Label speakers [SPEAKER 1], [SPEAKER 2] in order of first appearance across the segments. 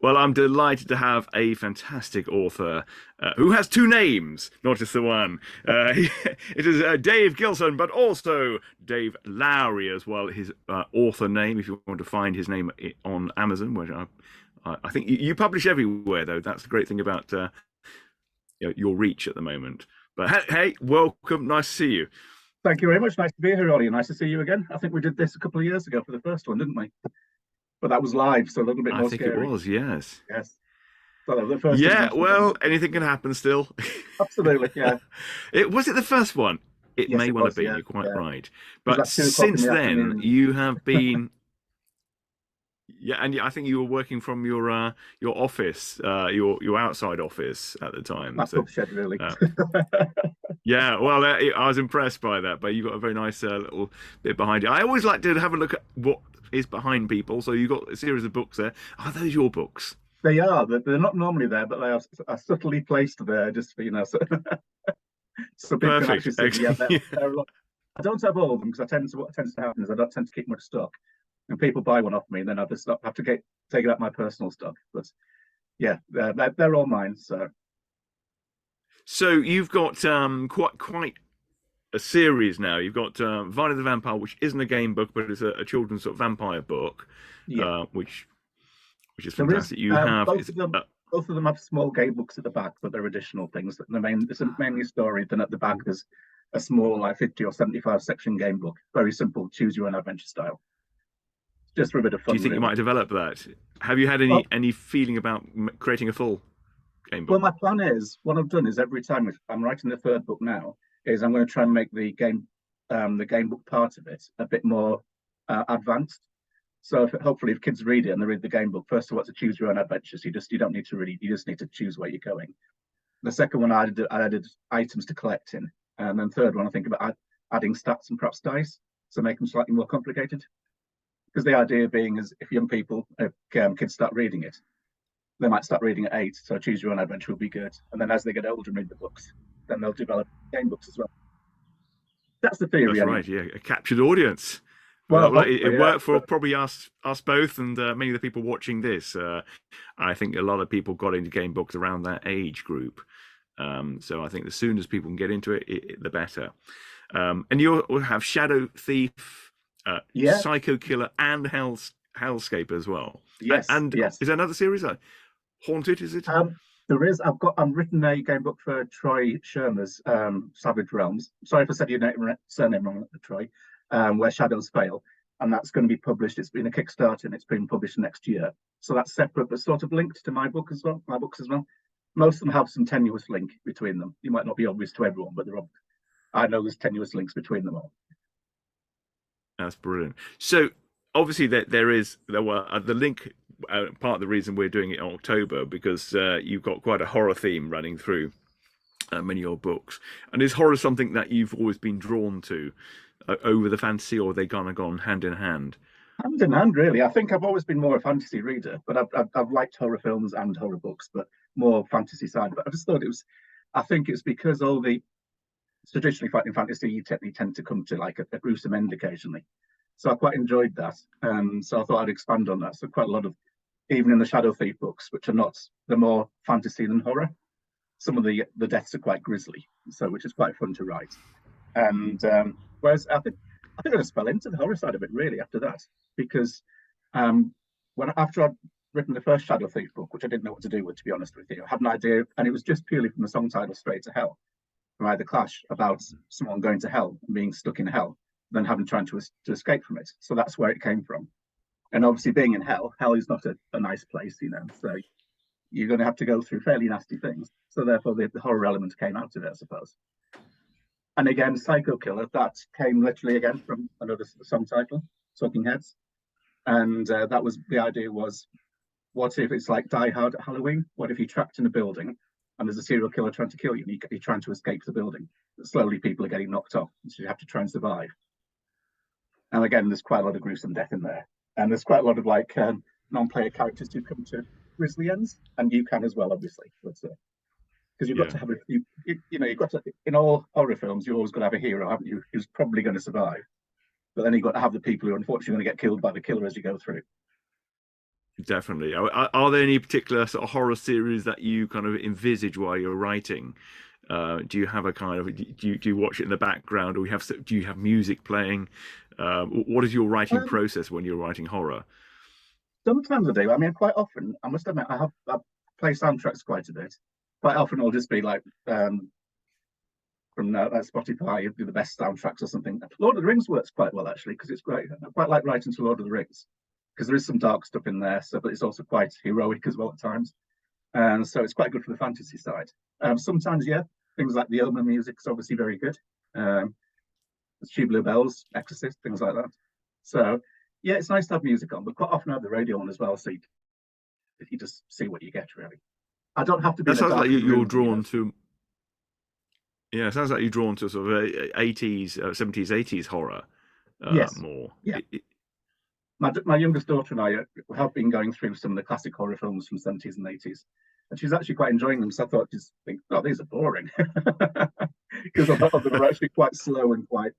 [SPEAKER 1] Well, I'm delighted to have a fantastic author who has two names, not just the one. It is Dave Gillson, but also Dave Lowrie as well. His author name, if you want to find his name on Amazon, which I think you publish everywhere, though. That's the great thing about your reach at the moment. But hey, welcome. Nice to see you.
[SPEAKER 2] Thank you very much. Nice to be here, Ollie. Nice to see you again. I think we did this a couple of years ago for the first one, didn't we? But that was live, so a little bit
[SPEAKER 1] I
[SPEAKER 2] more
[SPEAKER 1] think it
[SPEAKER 2] scary.
[SPEAKER 1] was, yes.
[SPEAKER 2] Yes. So the first
[SPEAKER 1] Yeah,
[SPEAKER 2] international
[SPEAKER 1] well,
[SPEAKER 2] game.
[SPEAKER 1] anything can happen still.
[SPEAKER 2] Absolutely, yeah.
[SPEAKER 1] It was it the first one? It
[SPEAKER 2] Yes,
[SPEAKER 1] may
[SPEAKER 2] it
[SPEAKER 1] well have
[SPEAKER 2] was,
[SPEAKER 1] been,
[SPEAKER 2] yeah.
[SPEAKER 1] you're quite
[SPEAKER 2] Yeah. It
[SPEAKER 1] right.
[SPEAKER 2] was
[SPEAKER 1] But
[SPEAKER 2] like 2 o'clock in
[SPEAKER 1] since
[SPEAKER 2] the
[SPEAKER 1] then,
[SPEAKER 2] afternoon.
[SPEAKER 1] you have been, yeah, and I think you were working from your office, your outside office at the time.
[SPEAKER 2] My
[SPEAKER 1] So,
[SPEAKER 2] pub shed, really.
[SPEAKER 1] uh, yeah, well, I was impressed by that. But you got a very nice little bit behind you. I always like to have a look at what is behind people. So you got a series of books there. Are those your books?
[SPEAKER 2] They are. They're not normally there, but they are subtly placed there just for, so people can
[SPEAKER 1] Perfect.
[SPEAKER 2] actually see, yeah,
[SPEAKER 1] Excellent. Yeah.
[SPEAKER 2] they're a lot. I don't have all of them because what tends to happen is I don't tend to keep much stock. And people buy one off me, and then I just have to take it out my personal stock. But yeah, they're all mine. So
[SPEAKER 1] So you've got quite a series now. You've got Vine the Vampire, which isn't a game book, but it's a children's sort of vampire book,
[SPEAKER 2] yeah,
[SPEAKER 1] which is
[SPEAKER 2] there is
[SPEAKER 1] fantastic. You have
[SPEAKER 2] both
[SPEAKER 1] it's
[SPEAKER 2] of them. Both of them have small game books at the back, but they're additional things. It's mainly a story. Then at the back there's a small, like 50 or 75 section game book. Very simple, choose your own adventure style. Just for a bit of
[SPEAKER 1] do you
[SPEAKER 2] fun,
[SPEAKER 1] think you
[SPEAKER 2] really.
[SPEAKER 1] might develop that? Have you had
[SPEAKER 2] Well,
[SPEAKER 1] any feeling about creating a full game
[SPEAKER 2] well,
[SPEAKER 1] book?
[SPEAKER 2] my plan is what I've done is every time I'm writing the third book now, is I'm going to try and make the game book part of it a bit more advanced. So hopefully, if kids read it and they read the game book, first of all, it's a choose your own adventures. You don't need to read. You just need to choose where you're going. The second one, I added items to collect in, and then third one, I think about adding stats and perhaps dice, so make them slightly more complicated. Because the idea being is if young people, kids start reading it, they might start reading at 8. So choose your own adventure will be good, and then as they get older and read the books, then they'll develop game books as well. That's the theory,
[SPEAKER 1] That's
[SPEAKER 2] anyway.
[SPEAKER 1] right. Yeah, a captured audience.
[SPEAKER 2] Well,
[SPEAKER 1] Well, it
[SPEAKER 2] hopefully, yeah.
[SPEAKER 1] worked for probably us both and many of the people watching this. I think a lot of people got into game books around that age group. So I think the sooner as people can get into the better. And you have Shadow Thief,
[SPEAKER 2] Yeah,
[SPEAKER 1] Psycho Killer, and Hellscape as well.
[SPEAKER 2] yes,
[SPEAKER 1] And
[SPEAKER 2] yes.
[SPEAKER 1] is there another series? Haunted, is it?
[SPEAKER 2] There is. I'm written a game book for Troy Shermer's Savage Realms. Sorry if I said your surname wrong, Troy. Where Shadows Fail, and that's going to be published. It's been a Kickstarter, and it's been published next year. So that's separate, but sort of linked to my book as well. My books as well. Most of them have some tenuous link between them. You might not be obvious to everyone, but I know there's tenuous links between them all.
[SPEAKER 1] That's brilliant. So obviously there were the link. Part of the reason we're doing it in October because you've got quite a horror theme running through many of your books. And is horror something that you've always been drawn to over the fantasy, or are they kind of gone hand in hand?
[SPEAKER 2] Hand in hand, really. I think I've always been more a fantasy reader, but I've liked horror films and horror books, but more fantasy side. But I just thought it was. I think it's because all the traditionally fighting fantasy you tend to come to like a gruesome end occasionally. So I quite enjoyed that, and so I thought I'd expand on that. So quite a lot of even in the Shadow Thief books, which are not they're more fantasy than horror. Some of the deaths are quite grisly, so which is quite fun to write. And whereas I think I just fell into the horror side of it really after that because when after I'd written the first Shadow Thief book, which I didn't know what to do with, to be honest with you, I had an idea, and it was just purely from the song title "Straight to Hell" from either Clash about someone going to hell and being stuck in hell, then having trying to escape from it. So that's where it came from. And obviously, being in hell is not a nice place, So you're going to have to go through fairly nasty things. So therefore, the horror element came out of it, I suppose. And again, Psycho Killer, that came literally again from another song title, Talking Heads. And that was the idea was, what if it's like Die Hard at Halloween? What if you're trapped in a building and there's a serial killer trying to kill you and you're trying to escape the building? But slowly people are getting knocked off, so you have to try and survive. And again, there's quite a lot of gruesome death in there. And there's quite a lot of like non-player characters who come to grisly ends, and you can as well, obviously. But because you've got
[SPEAKER 1] Yeah,
[SPEAKER 2] to have you've got to in all horror films you always got to have a hero, haven't you, who's probably going to survive, but then you've got to have the people who are unfortunately going to get killed by the killer as you go through.
[SPEAKER 1] Definitely. Are there any particular sort of horror series that you kind of envisage while you're writing? Do you have a kind of do you watch it in the background, or do you have music playing? What is your writing
[SPEAKER 2] Um,
[SPEAKER 1] process when you're writing horror?
[SPEAKER 2] Sometimes I do. I mean, quite often, I must admit, I play soundtracks quite a bit. Quite often, it'll just be like from Spotify, it'd be the best soundtracks or something. Lord of the Rings works quite well actually because it's great. I quite like writing to Lord of the Rings because there is some dark stuff in there, so but it's also quite heroic as well at times, and so it's quite good for the fantasy side. Sometimes, yeah, things like the Omen music is obviously very good. Um, Blue Bells, Exorcist, things like that. So yeah, it's nice to have music on, but quite often I have the radio on as well, so you just see what you get really. I don't have to be
[SPEAKER 1] That
[SPEAKER 2] in a
[SPEAKER 1] sounds like
[SPEAKER 2] darkened
[SPEAKER 1] you're
[SPEAKER 2] room, you know.
[SPEAKER 1] drawn to. Yeah, it sounds like you're drawn to sort of 80s, 70s, 80s horror
[SPEAKER 2] Yes,
[SPEAKER 1] more.
[SPEAKER 2] yeah. My youngest daughter and I have been going through some of the classic horror films from 70s and 80s, and she's actually quite enjoying them. So I thought, just think, oh, these are boring, because a lot of them are actually quite slow and quite.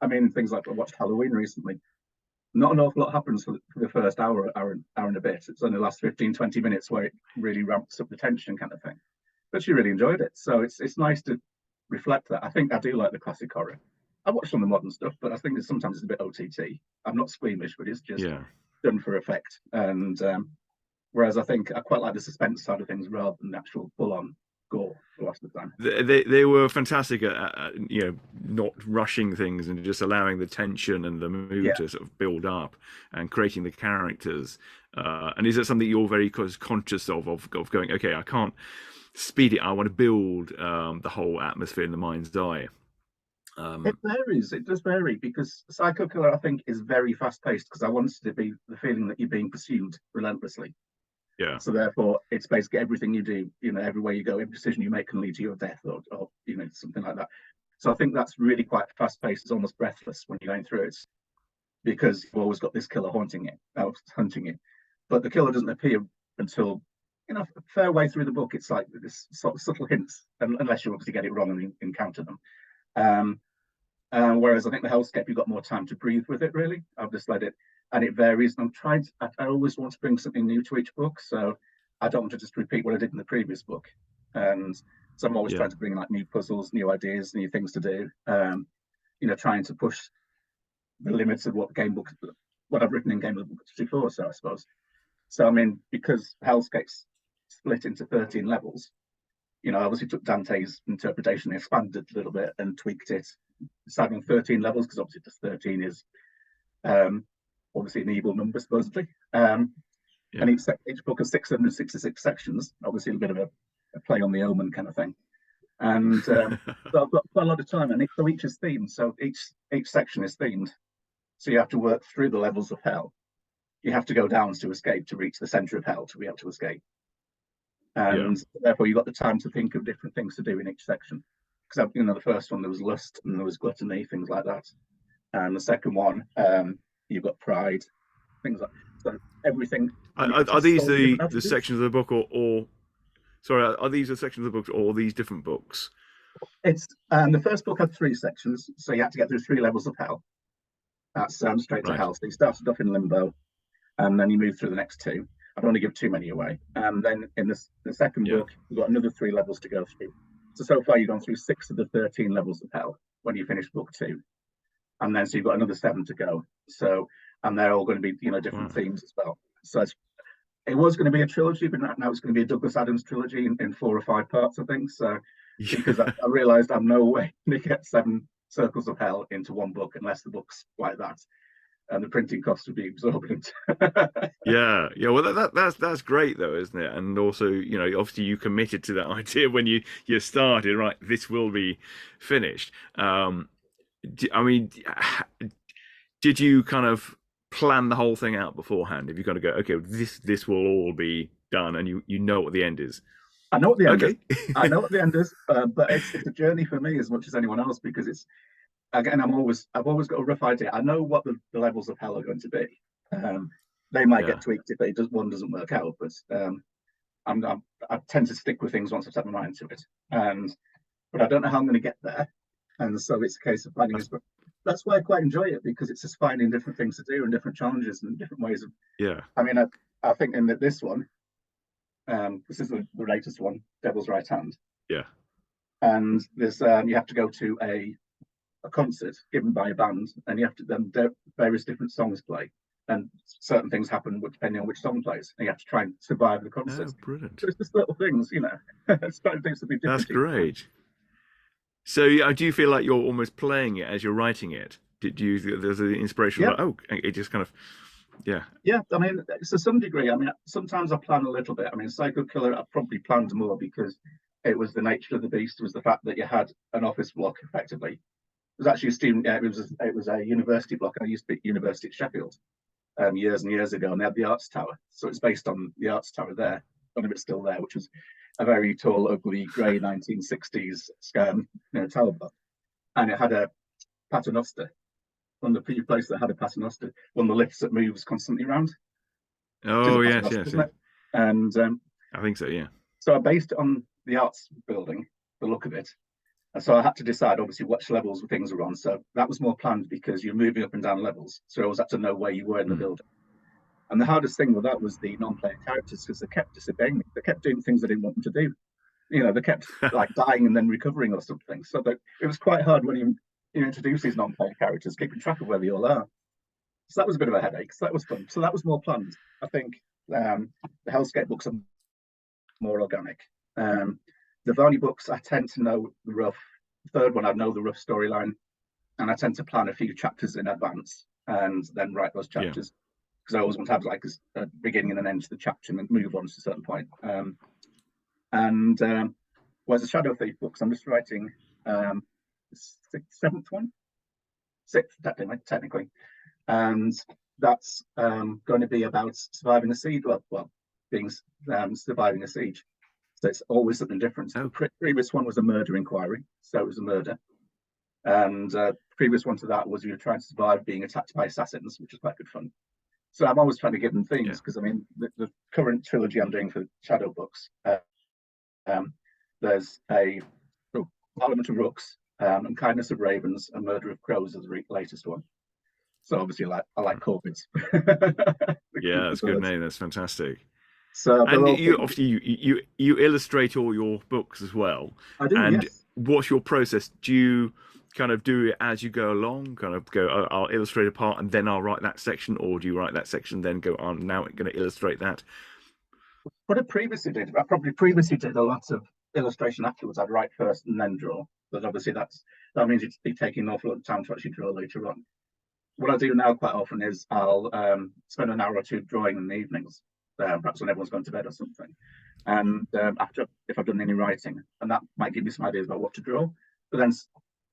[SPEAKER 2] I mean, things like I watched Halloween recently. Not an awful lot happens for the first hour and a bit. It's only the last 15, 20 minutes where it really ramps up the tension kind of thing. But she really enjoyed it. So it's nice to reflect that. I think I do like the classic horror. I watch some of the modern stuff, but I think that sometimes it's a bit OTT. I'm not squeamish, but it's just
[SPEAKER 1] Yeah.
[SPEAKER 2] done for effect. And whereas I think I quite like the suspense side of things rather than the actual full on gore a lot of the time.
[SPEAKER 1] They were fantastic at not rushing things and just allowing the tension and the mood
[SPEAKER 2] Yeah.
[SPEAKER 1] to sort of build up and creating the characters. And is that something you're very conscious of going, okay, I can't speed it. I want to build the whole atmosphere in the mind's eye.
[SPEAKER 2] It
[SPEAKER 1] Um,
[SPEAKER 2] varies. It does vary because Psycho Killer, I think, is very fast paced because I want it to be the feeling that you're being pursued relentlessly.
[SPEAKER 1] yeah,
[SPEAKER 2] So therefore, it's basically everything you do, you know, everywhere you go, every decision you make can lead to your death or you know, something like that. So I think that's really quite fast paced. It's almost breathless when you're going through it because you've always got this killer haunting you, hunting you. But the killer doesn't appear until a fair way through the book. It's like this sort of subtle hints, unless you obviously get it wrong and you encounter them. Um, whereas I think the Hellscape, you've got more time to breathe with it, really. I've just let it, and it varies. And I always want to bring something new to each book. So I don't want to just repeat what I did in the previous book. And so I'm always
[SPEAKER 1] yeah.
[SPEAKER 2] trying to bring like new puzzles, new ideas, new things to do. Trying to push the limits of what I've written in Gamebook before. So I suppose. So I mean, because Hellscape's split into 13 levels, I obviously took Dante's interpretation, expanded it a little bit, and tweaked it, deciding on 13 levels because obviously just 13 is um, obviously an evil number supposedly. And
[SPEAKER 1] Yeah.
[SPEAKER 2] each book has 666 sections, obviously a bit of a play on the Omen kind of thing. And so I've got quite a lot of time, and so each is themed. So each section is themed. So you have to work through the levels of hell. You have to go down to escape to reach the center of hell to be able to escape.
[SPEAKER 1] Yeah.
[SPEAKER 2] And therefore you've got the time to think of different things to do in each section. Because the first one there was lust and there was gluttony, things like that, and the second one you've got pride, things like so everything, and it
[SPEAKER 1] Are
[SPEAKER 2] tests
[SPEAKER 1] these
[SPEAKER 2] all the different
[SPEAKER 1] the
[SPEAKER 2] attributes.
[SPEAKER 1] sections of the book, or sorry, are these the sections of the book, or these different books?
[SPEAKER 2] It's the first book had three sections, so you had to get through three levels of hell. That's straight to
[SPEAKER 1] Right.
[SPEAKER 2] hell. So you started off in limbo, and then you move through the next two. I don't want to give too many away. And then in the second
[SPEAKER 1] Yeah.
[SPEAKER 2] book, you've got another three levels to go through. So far, you've gone through six of the 13 levels of hell when you finish book two. And then so you've got another seven to go. So, and they're all going to be, different
[SPEAKER 1] Wow.
[SPEAKER 2] themes as well. So it was going to be a trilogy, but now it's going to be a Douglas Adams trilogy in 4 or 5 parts, I think. So, because I realized I'm no way to get 7 circles of hell into one book unless the book's like that. And the printing costs would be exorbitant.
[SPEAKER 1] Yeah, yeah. Well, that's great though, isn't it? And also, obviously you committed to that idea when you started. Right, this will be finished. I mean, did you kind of plan the whole thing out beforehand? Have you got to go, okay, this will all be done, and you know what the end is?
[SPEAKER 2] I know what the end is.
[SPEAKER 1] Okay.
[SPEAKER 2] I know what the end is, but it's a journey for me as much as anyone else because it's again I've always got a rough idea. I know what the levels of hell are going to be. Um, they might get
[SPEAKER 1] Yeah.
[SPEAKER 2] tweaked if one doesn't work out, but I tend to stick with things once I've set my mind to it. And but I don't know how I'm going to get there, and so it's a case of finding
[SPEAKER 1] That's,
[SPEAKER 2] this. But that's why I quite enjoy it because it's just finding different things to do and different challenges and different ways of.
[SPEAKER 1] yeah.
[SPEAKER 2] I mean, I think in this one, this is the latest one, Devil's Right Hand,
[SPEAKER 1] Yeah.
[SPEAKER 2] and there's you have to go to a concert given by a band, and you have to then various different songs play, and certain things happen depending on which song plays, and you have to try and survive the concert.
[SPEAKER 1] Oh, brilliant.
[SPEAKER 2] So it's just little things, you know. It's trying to do something
[SPEAKER 1] That's
[SPEAKER 2] different each time.
[SPEAKER 1] great. So, do you feel like you're almost playing it as you're writing it? Did you? There's an inspiration
[SPEAKER 2] Yeah,
[SPEAKER 1] like, oh, it just kind of, yeah,
[SPEAKER 2] yeah. I mean, to some degree. I mean, sometimes I plan a little bit. I mean, Psycho Killer, I probably planned more because it was the nature of the beast, was the fact that you had an office block effectively. It was actually a student. Yeah, it was a university block. I used to be at University at Sheffield years and years ago, and they had the Arts Tower. So it's based on the Arts Tower there. I don't know if it's still there, which was a very tall, ugly, grey 1960s tower block, and it had a paternoster. One of the few places that had a paternoster, one of the lifts that moves constantly around, which is a
[SPEAKER 1] oh yes,
[SPEAKER 2] paternoster,
[SPEAKER 1] yes,
[SPEAKER 2] isn't
[SPEAKER 1] yeah.
[SPEAKER 2] it? And
[SPEAKER 1] I think so, yeah,
[SPEAKER 2] so I based it on the arts building, the look of it. And so I had to decide, obviously, which levels things were on. So that was more planned because you're moving up and down levels. So I always had to know where you were in the
[SPEAKER 1] mm.
[SPEAKER 2] building. And the hardest thing with that was the non-player characters because they kept disobeying me. They kept doing things I didn't want them to do. You know, they kept like dying and then recovering or something. So that it was quite hard when you introduce these non-player characters, keeping track of where they all are. So that was a bit of a headache. So that was fun. So that was more planned. I think the Hellscape books are more organic. The Varney books, I tend to know the rough. The third one, I know the rough storyline, and I tend to plan a few chapters in advance and then write those
[SPEAKER 1] Yeah,
[SPEAKER 2] chapters because I always want to have like a beginning and an end to the chapter and move on to a certain point. And whereas the Shadow Thief books, I'm just writing seventh one, sixth technically, and that's going to be about surviving a siege. Well, being surviving a siege. So it's always something different. The
[SPEAKER 1] oh,
[SPEAKER 2] previous one was a murder inquiry, so it was a murder, and previous one to that was you were trying to survive being attacked by assassins, which is quite good fun. So I'm always trying to give them
[SPEAKER 1] yeah,
[SPEAKER 2] themes because I mean the current trilogy I'm doing for Shadow books. Um, there's a Parliament of Rooks, and Kindness of Ravens, and Murder of Crows is the latest one. So obviously, I like corvids,
[SPEAKER 1] yeah,
[SPEAKER 2] the
[SPEAKER 1] that's a good
[SPEAKER 2] birds.
[SPEAKER 1] name. That's fantastic.
[SPEAKER 2] So they're
[SPEAKER 1] And
[SPEAKER 2] all
[SPEAKER 1] you
[SPEAKER 2] things
[SPEAKER 1] obviously you illustrate all your books as well.
[SPEAKER 2] I do.
[SPEAKER 1] And
[SPEAKER 2] Yes,
[SPEAKER 1] what's your process? Do you kind of do it as you go along? Kind of go, oh, I'll illustrate a part and then I'll write that section, or do you write that section then go, I'm now going to illustrate that?
[SPEAKER 2] what I previously did, I probably previously did a lot of illustration afterwards. I'd write first and then draw, but obviously that means you'd be taking an awful lot of time to actually draw later on. What I do now quite often is I'll spend an hour or two drawing in the evenings, perhaps when everyone's gone to bed or something. And after, if I've done any writing, and that might give me some ideas about what to draw. But then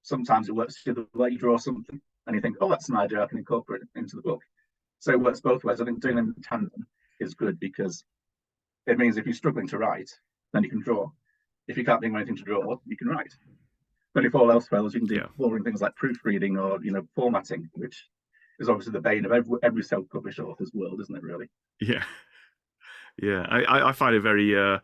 [SPEAKER 2] sometimes it works the other way. You draw something and you think, oh, that's an idea I can incorporate it into the book. So it works both ways. I think doing
[SPEAKER 1] Yeah,
[SPEAKER 2] them in tandem is good because it means if you're struggling to write, then you can draw. If you can't think of anything to draw, you can write. But if all else fails, you can do
[SPEAKER 1] yeah,
[SPEAKER 2] boring things like proofreading or formatting, which is obviously the bane of every self-published author's world, isn't it? Really?
[SPEAKER 1] yeah, yeah. I find it very yeah.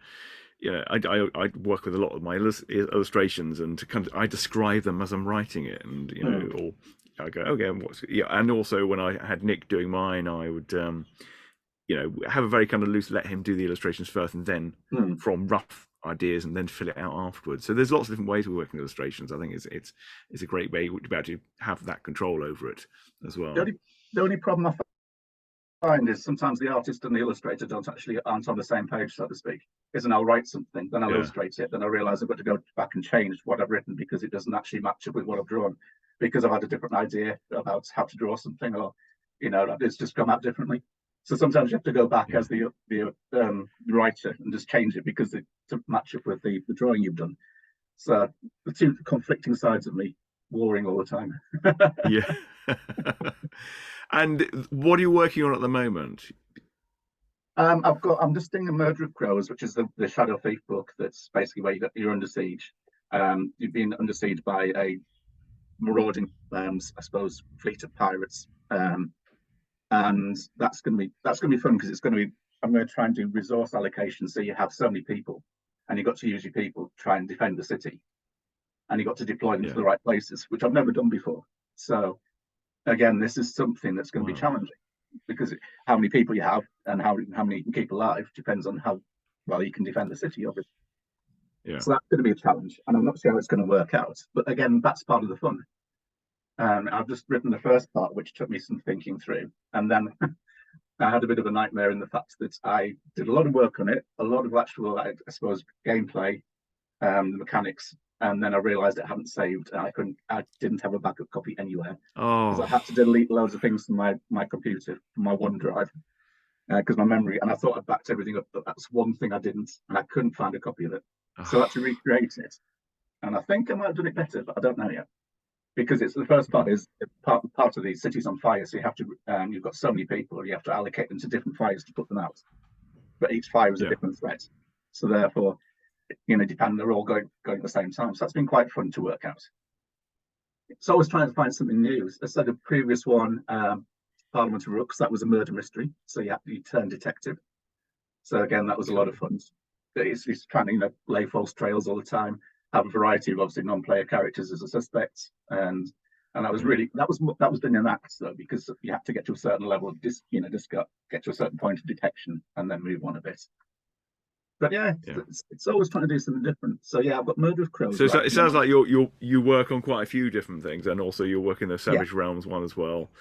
[SPEAKER 1] I work with a lot of my illustrations, and to kind of, I describe them as I'm writing it, and
[SPEAKER 2] Hmm.
[SPEAKER 1] or I go, okay, what's yeah. And also when I had Nick doing mine, I would have a very kind of loose, let him do the illustrations first, and then
[SPEAKER 2] Hmm.
[SPEAKER 1] from rough ideas, and then fill it out afterwards. So there's lots of different ways of working illustrations. I think it's a great way to be able to have that control over it as
[SPEAKER 2] The
[SPEAKER 1] well.
[SPEAKER 2] only the only problem I find is sometimes the artist and the illustrator aren't on the same page, so to speak. Isn't I'll write something, then I'll
[SPEAKER 1] Yeah,
[SPEAKER 2] illustrate it, then I realise I've got to go back and change what I've written because it doesn't actually match up with what I've drawn, because I've had a different idea about how to draw something, or it's just come out differently. So sometimes you have to go back
[SPEAKER 1] yeah,
[SPEAKER 2] as the writer and just change it because it to match up with the drawing you've done. So the two conflicting sides of me warring all the time.
[SPEAKER 1] yeah. And what are you working on at the moment?
[SPEAKER 2] I'm just doing a Murder of Crows, which is the Shadow Thief book. That's basically where you're under siege. You've been under siege by a marauding, I suppose, fleet of pirates, and that's gonna be fun because it's gonna be. I'm going to try and do resource allocation, so you have so many people, and you've got to use your people to try and defend the city, and you've got to deploy them to
[SPEAKER 1] Yeah.
[SPEAKER 2] the right places, which I've never done before. So again, this is something that's going to be
[SPEAKER 1] Wow.
[SPEAKER 2] challenging. because how many people you have and how many you can keep alive depends on how well you can defend the city, obviously.
[SPEAKER 1] Yeah.
[SPEAKER 2] So that's going to be a challenge, and I'm not sure how it's going to work out. But again, that's part of the fun. I've just written the first part, which took me some thinking through, and then I had a bit of a nightmare in the fact that I did a lot of work on it, a lot of actual, I suppose, gameplay, the mechanics, and then I realised it hadn't saved, and I didn't have a backup copy anywhere because I
[SPEAKER 1] Oh,
[SPEAKER 2] had to delete loads of things from my computer, from my OneDrive, because my memory, and I thought I'd backed everything up, but that's one thing I didn't, and I couldn't find a copy of it, so I had to
[SPEAKER 1] oh,
[SPEAKER 2] recreate it, and I think I might have done it better, but I don't know yet. Because it's the first part is part of the city's on fire, so you have to you've got so many people, and you have to allocate them to different fires to put them out. But each fire is a
[SPEAKER 1] yeah.
[SPEAKER 2] different threat, so therefore, depending, they're all going at the same time. So that's been quite fun to work out. It's always trying to find something new. So the previous one, Parliament of Rooks, that was a murder mystery, so you turn detective. So again, that was a lot of fun. It's trying to lay false trails all the time, have a variety of obviously non-player characters as a suspect, and that was really that was done in acts though, because you have to get to a certain level of get to a certain point of detection and then move on a bit. But yeah,
[SPEAKER 1] Yeah.
[SPEAKER 2] it's always trying to do something different. So yeah, I've got Murder of Crows
[SPEAKER 1] So
[SPEAKER 2] right
[SPEAKER 1] it
[SPEAKER 2] now.
[SPEAKER 1] sounds like you work on quite a few different things, and also you're working the
[SPEAKER 2] Yeah,
[SPEAKER 1] Savage Realms one as well.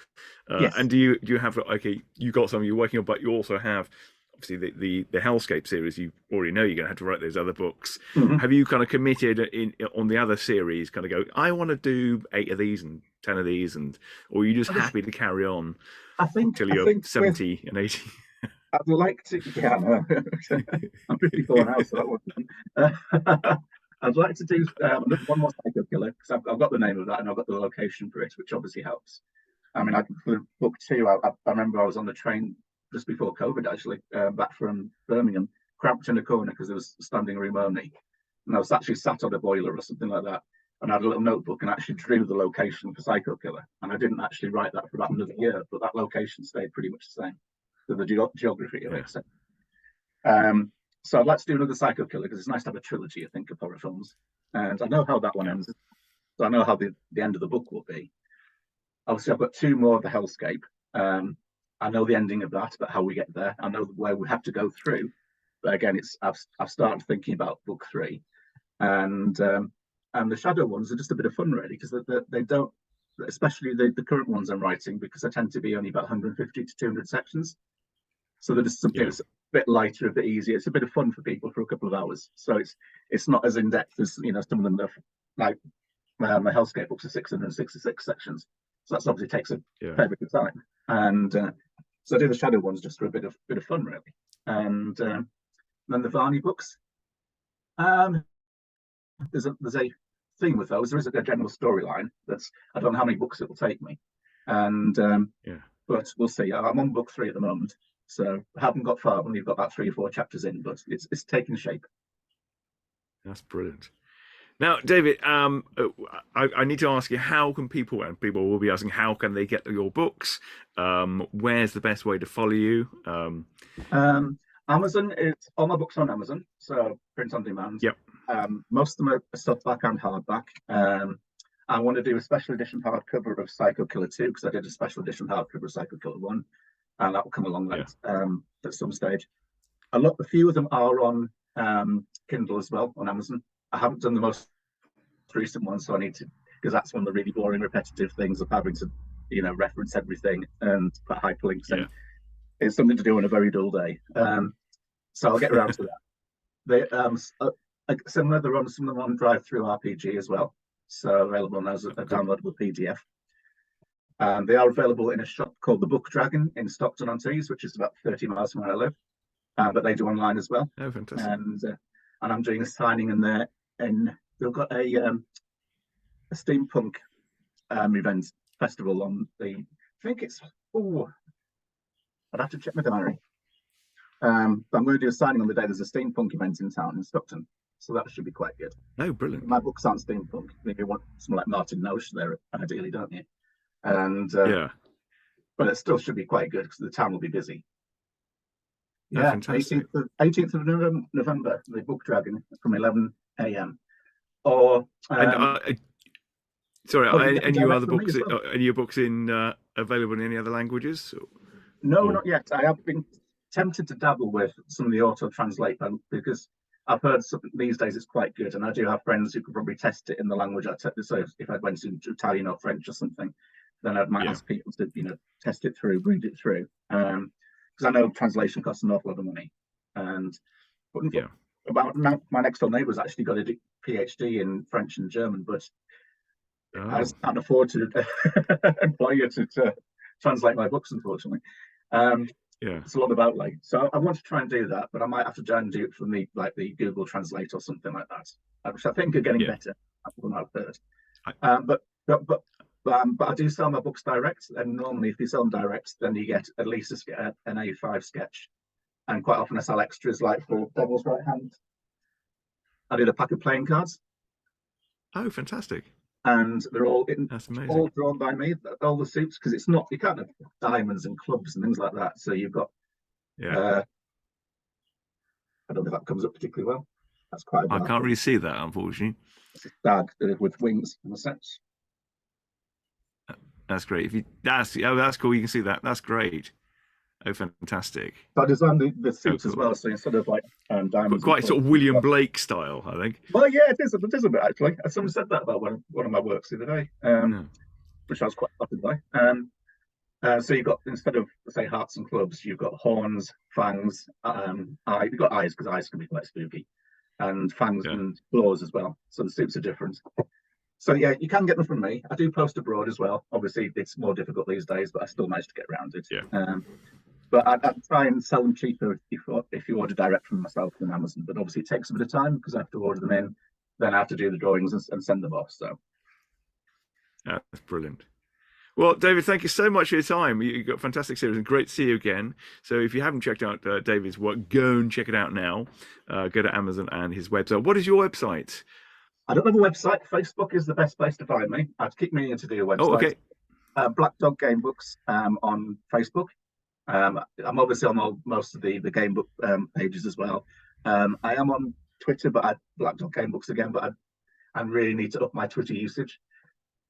[SPEAKER 2] yes,
[SPEAKER 1] And do you have, okay? You got some you're working on, but you also have obviously the Hellscape series. You already know you're going to have to write those other books.
[SPEAKER 2] mm-hmm.
[SPEAKER 1] Have you kind of committed in on the other series? Kind of go, I want to do 8 of these and 10 of these, or are you just happy to carry on till
[SPEAKER 2] I
[SPEAKER 1] you're
[SPEAKER 2] think with
[SPEAKER 1] 70 and 80?
[SPEAKER 2] I'd like to, yeah, no. I'm 54 now, so that wasn't. I'd like to do one more Psycho Killer because I've got the name of that and I've got the location for it, which obviously helps. I mean, for book two, I remember I was on the train just before COVID, actually, back from Birmingham, cramped in a corner because there was standing room only. And I was actually sat on a boiler or something like that. And I had a little notebook and actually drew the location for Psycho Killer. And I didn't actually write that for about another year, but that location stayed pretty much the same. So the geography of
[SPEAKER 1] Yeah,
[SPEAKER 2] it. So I'd like to do another Psycho Killer because it's nice to have a trilogy, I think, of horror films. And I know how that one
[SPEAKER 1] yeah,
[SPEAKER 2] ends. So I know how the end of the book will be. Obviously, I've got two more of the Hellscape. I know the ending of that, but how we get there. I know where we have to go through. But again, I've started thinking about book three, and the Shadow ones are just a bit of fun, really, because they don't, especially the current ones I'm writing, because they tend to be only about 150 to 200 sections. So they're just something
[SPEAKER 1] yeah,
[SPEAKER 2] that's a bit lighter, a bit easier. It's a bit of fun for people for a couple of hours. So it's not as in depth as some of them are, like my Hellscape books are 666 sections. So that obviously takes a
[SPEAKER 1] yeah.
[SPEAKER 2] fair bit of time. And so I do the Shadow ones just for a bit of fun, really. And then the Varney books. Um, there's a theme with those. There is a general storyline. I don't know how many books it will take me, and
[SPEAKER 1] Yeah.
[SPEAKER 2] but we'll see. I'm on book three at the moment, so I haven't got far. I've only got about 3 or 4 chapters in, but it's taking shape.
[SPEAKER 1] That's brilliant. Now, David, I need to ask you, how can people, and people will be asking, how can they get your books? Where's the best way to follow you?
[SPEAKER 2] Amazon is all my books are on Amazon, so print on demand.
[SPEAKER 1] Yep.
[SPEAKER 2] Most of them are softback and hardback. I want to do a special edition hardcover of Psycho Killer 2 because I did a special edition hardcover of Psycho Killer 1, and that will come along
[SPEAKER 1] Yeah.
[SPEAKER 2] at some stage. A few of them are on Kindle as well on Amazon. I haven't done the most recent one, so I need to, because that's one of the really boring, repetitive things of having to, reference everything and put hyperlinks
[SPEAKER 1] Yeah.
[SPEAKER 2] in. It's something to do on a very dull day. So I'll get around to that. They similar, some of them on Drive Through RPG as well, so available as a downloadable PDF. They are available in a shop called the Book Dragon in Stockton-on-Tees, which is about 30 miles from where I live. But they do online as well.
[SPEAKER 1] Oh, fantastic.
[SPEAKER 2] And I'm doing a signing in there, and they've got a steampunk event festival on the. I think it's. Oh, I'd have to check my diary. But I'm going to do a signing on the day there's a steampunk event in town in Stockton, so that should be quite good.
[SPEAKER 1] Oh, brilliant.
[SPEAKER 2] My books aren't steampunk. Maybe you want someone like Martin Nosh there, ideally, don't you? And
[SPEAKER 1] Yeah.
[SPEAKER 2] but it still should be quite good because the town will be busy.
[SPEAKER 1] Oh,
[SPEAKER 2] Yeah,
[SPEAKER 1] fantastic.
[SPEAKER 2] 18th of November, the Book Dragon from 11 a.m. Or
[SPEAKER 1] And sorry,
[SPEAKER 2] you can get them
[SPEAKER 1] any
[SPEAKER 2] direct
[SPEAKER 1] other
[SPEAKER 2] from me
[SPEAKER 1] books?
[SPEAKER 2] as well.
[SPEAKER 1] Any of your books in available in any other languages?
[SPEAKER 2] No,
[SPEAKER 1] Or
[SPEAKER 2] not yet. I have been tempted to dabble with some of the auto translate because I've heard these days it's quite good, and I do have friends who could probably test it in the language I take. So if I went into Italian or French or something, then I might
[SPEAKER 1] yeah,
[SPEAKER 2] ask people to test it through, read it through, because I know translation costs an awful lot of money, and
[SPEAKER 1] yeah.
[SPEAKER 2] about my next door neighbour's actually got a PhD in French and German, but I
[SPEAKER 1] Oh,
[SPEAKER 2] can't afford to employ you to translate my books, unfortunately. Um,
[SPEAKER 1] yeah,
[SPEAKER 2] it's a lot of outlay. So I want to try and do that, but I might have to try and do it from the Google Translate or something like that, which I think are getting
[SPEAKER 1] yeah.
[SPEAKER 2] better from what I've heard.
[SPEAKER 1] I,
[SPEAKER 2] But I do sell my books direct, and normally if you sell them direct, then you get at least an A5 sketch, and quite often I sell extras like for Devil's Right Hand. I did a pack of playing cards,
[SPEAKER 1] oh, fantastic.
[SPEAKER 2] and they're
[SPEAKER 1] That's amazing.
[SPEAKER 2] all drawn by me, all the suits, because it's not, you can't have diamonds and clubs and things like that. So you've got
[SPEAKER 1] Yeah.
[SPEAKER 2] uh, I don't know if that comes up particularly well. That's quite a
[SPEAKER 1] I
[SPEAKER 2] dark
[SPEAKER 1] can't
[SPEAKER 2] one.
[SPEAKER 1] really see that, unfortunately.
[SPEAKER 2] It's a stag with wings in a sense.
[SPEAKER 1] That's great. If you that's cool. You can see that. That's great. Oh, fantastic.
[SPEAKER 2] So I designed the
[SPEAKER 1] Oh,
[SPEAKER 2] suits as
[SPEAKER 1] cool.
[SPEAKER 2] well. So instead of like diamonds and
[SPEAKER 1] Quite
[SPEAKER 2] clubs,
[SPEAKER 1] sort of William Blake style, I think.
[SPEAKER 2] well, yeah, it is. It is a bit actually. Someone said that about one of my works the other day,
[SPEAKER 1] Yeah.
[SPEAKER 2] which I was quite flattered by. So you've got, instead of say hearts and clubs, you've got horns, fangs, you've got eyes because eyes can be quite spooky, and fangs
[SPEAKER 1] Yeah.
[SPEAKER 2] and claws as well. So the suits are different. So yeah, you can get them from me. I do post abroad as well. Obviously, it's more difficult these days, but I still manage to get around it.
[SPEAKER 1] Yeah.
[SPEAKER 2] But I'd try and sell them cheaper if you order direct from myself than Amazon. But obviously, it takes a bit of time because I have to order them in, then I have to do the drawings and send them off. So
[SPEAKER 1] That's brilliant. Well, David, thank you so much for your time. You got a fantastic series and great to see you again. So if you haven't checked out David's work, go and check it out now. Go to Amazon and his website. What is your website?
[SPEAKER 2] I don't have a website. Facebook is the best place to find me. I'd keep meaning to do a
[SPEAKER 1] Oh,
[SPEAKER 2] website.
[SPEAKER 1] okay.
[SPEAKER 2] Black Dog Gamebooks on Facebook. I'm obviously on most of the Gamebook pages as well. I am on Twitter, but Black Dog Gamebooks again. But I really need to up my Twitter usage.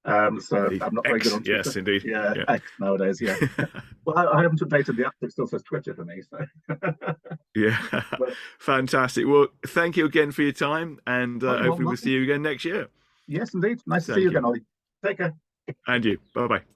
[SPEAKER 2] So
[SPEAKER 1] The
[SPEAKER 2] I'm not very good
[SPEAKER 1] X,
[SPEAKER 2] on Twitter.
[SPEAKER 1] yes, indeed.
[SPEAKER 2] Yeah,
[SPEAKER 1] Yeah.
[SPEAKER 2] X nowadays. Yeah. Well, I haven't updated the app. It still says Twitter for me. So.
[SPEAKER 1] Yeah.
[SPEAKER 2] But,
[SPEAKER 1] Fantastic. Well, thank you again for your time, and hopefully we'll see you again next year.
[SPEAKER 2] yes, indeed. Nice to see
[SPEAKER 1] Thank
[SPEAKER 2] you
[SPEAKER 1] you.
[SPEAKER 2] again, Ollie. Take care.
[SPEAKER 1] And you. Bye bye.